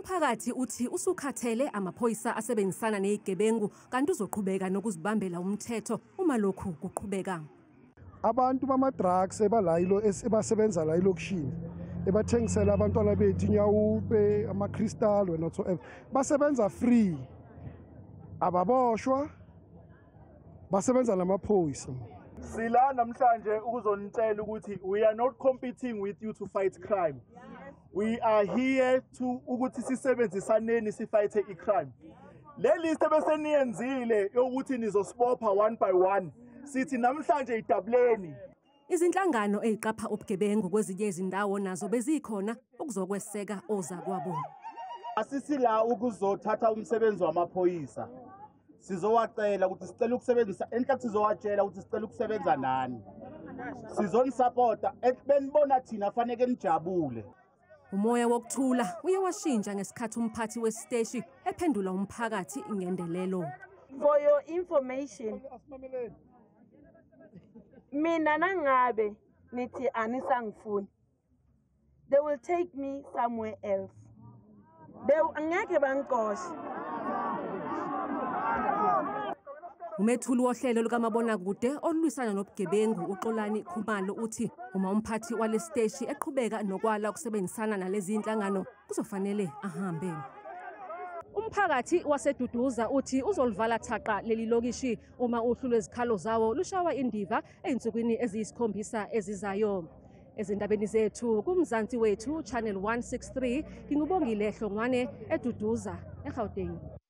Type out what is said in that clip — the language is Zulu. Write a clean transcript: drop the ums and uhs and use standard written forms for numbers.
Umphakathi uthi usukhathele amaphoyisa asebenzisana nezigebengu kanti uzoqhubeka nokuzibambela umthetho uma lokhu kuqhubeka. Abantu bama-drugs ebasebenza la elokishini ebathengisela abantwana bethu inyawupe ama-crystal whatsoever basebenza free, ababoshwa, basebenza namaphoyisa. Sila namhlanje ukuzonitshela ukuthi we are not competing with you to fight crime. We are here to ukuthi sisebenzisaneni sifight i-crime. Le list ebeseniyenzile yokuthi nizosibopha one by one. Sithi namhlanje idabuleni. Izinhlangano eziqapha ubugebengu kwezinye izindawo nazo bezikhona ukuzokweseka ozakwabo. Asisi la ukuzothatha umsebenzi wamaphoyisa. Sizowacela ukuthi sicela ukusebenzisa enhlathi sizowatshela ukuthi sicela ukusebenza nani. Sizonisupporta benibona thina fanele nijabule. Umoya wokuthula uye washintsha ngesikhathi umphathi wesiteshi ephendula umphakathi ngendelelo. For your information, mina nangabe nithi anisangifuni, they will take me somewhere else. Angeke bangixoshe. Umethuli wohlelo lukaMabonakude olulwisana nobugebengu uXolani Khumalo uthi uma umphathi walesiteshi eqhubeka nokwala ukusebenzisana nalezi inhlangano kuzofanele ahambe. Umphakathi waseDuduza uthi uzolivala thaqa leli lokishi uma uhlu lwezikhalo zawo lushawa indiva einsukwini eziyisikhombisa ezizayo. Ezindabeni zethu kuMzansi wethu Channel 163 ngingubongile Hlongwane eDuduza eGauteng.